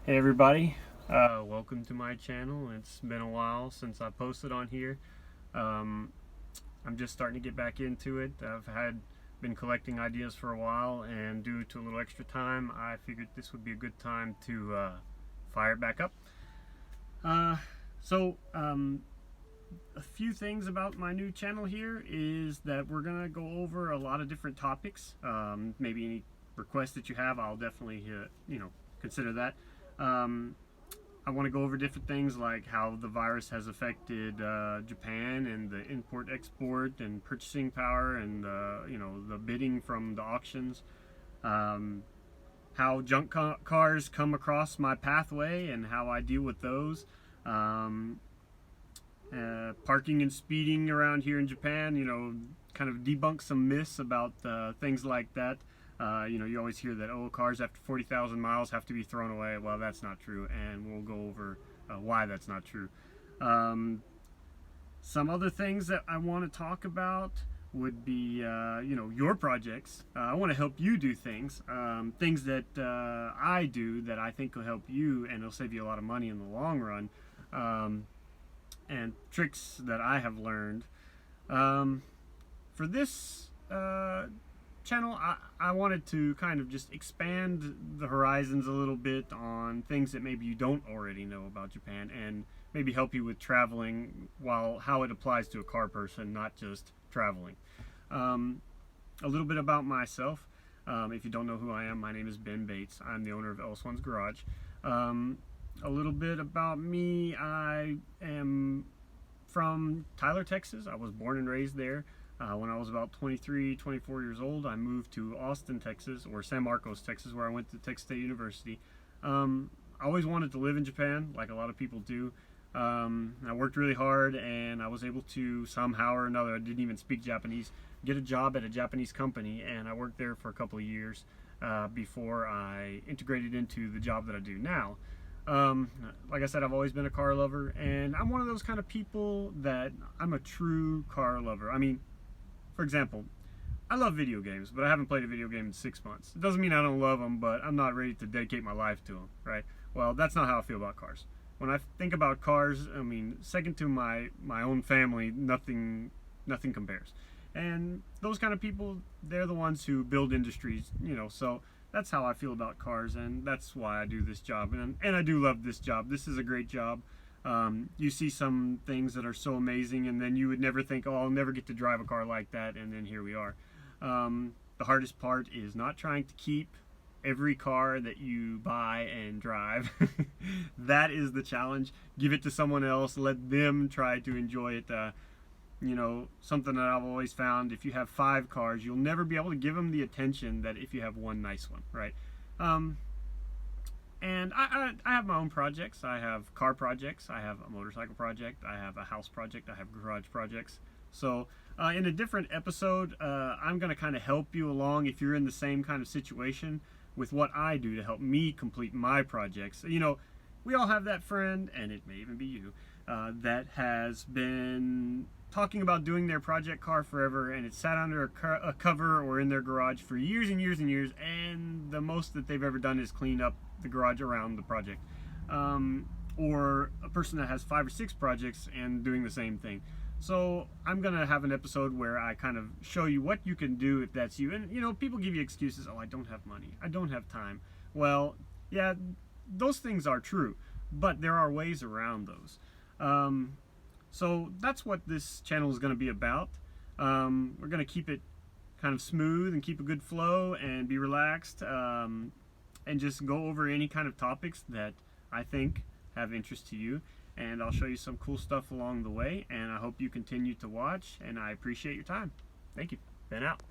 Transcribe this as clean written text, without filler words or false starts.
Hey everybody, welcome to my channel. It's been a while since I posted on here. Um, I'm just starting to get back into it. Been collecting ideas for a while, and due to a little extra time, I figured this would be a good time to fire it back up. A few things about my new channel here is that we're gonna go over a lot of different topics. Maybe any requests that you have, I'll definitely consider that. Um, I want to go over different things like how the virus has affected Japan and the import-export and purchasing power and the bidding from the auctions. How junk cars come across my pathway and how I deal with those. Parking and speeding around here in Japan, kind of debunk some myths about things like that. You always hear that, cars after 40,000 miles have to be thrown away. Well, that's not true, and we'll go over why that's not true. Some other things that I want to talk about would be, your projects. I want to help you do things, things that I do that I think will help you and it'll save you a lot of money in the long run, and tricks that I have learned. For this channel, I wanted to kind of just expand the horizons a little bit on things that maybe you don't already know about Japan, and maybe help you with traveling, while how it applies to a car person, not just traveling. A little bit about myself. If you don't know who I am, my name is Ben Bates. I'm the owner of Else1's Garage. A little bit about me: I am from Tyler, Texas. I was born and raised there. When I was about 23, 24 years old, I moved to Austin, Texas, or San Marcos, Texas, where I went to Texas State University. I always wanted to live in Japan, like a lot of people do. I worked really hard, and I was able to, somehow or another, I didn't even speak Japanese, get a job at a Japanese company, and I worked there for a couple of years before I integrated into the job that I do now. Like I said, I've always been a car lover, and I'm one of those kind of people that I'm a true car lover. I mean, for example, I love video games, but I haven't played a video game in 6 months. It doesn't mean I don't love them, but I'm not ready to dedicate my life to them, right? Well, that's not how I feel about cars. When I think about cars, I mean, second to my own family, nothing compares. And those kind of people, they're the ones who build industries, so that's how I feel about cars, and that's why I do this job. And I do love this job. This is a great job. You see some things that are so amazing, and then you would never think, I'll never get to drive a car like that, and then here we are. The hardest part is not trying to keep every car that you buy and drive. That is the challenge. Give it to someone else, let them try to enjoy it. Something that I've always found: if you have 5 cars, you'll never be able to give them the attention that if you have one nice one, right? And I have my own projects. I have car projects, I have a motorcycle project, I have a house project, I have garage projects. So in a different episode, I'm going to kind of help you along if you're in the same kind of situation with what I do to help me complete my projects. We all have that friend, and it may even be you, that has been talking about doing their project car forever, and it's sat under a cover or in their garage for years and years and years, and the most that they've ever done is clean up the garage around the project. Or a person that has 5 or 6 projects and doing the same thing. So I'm gonna have an episode where I kind of show you what you can do if that's you. And people give you excuses: I don't have money, I don't have time. Well, yeah, those things are true, but there are ways around those. So that's what this channel is going to be about. We're going to keep it kind of smooth and keep a good flow and be relaxed, and just go over any kind of topics that I think have interest to you. And I'll show you some cool stuff along the way, and I hope you continue to watch, and I appreciate your time. Thank you. Ben out.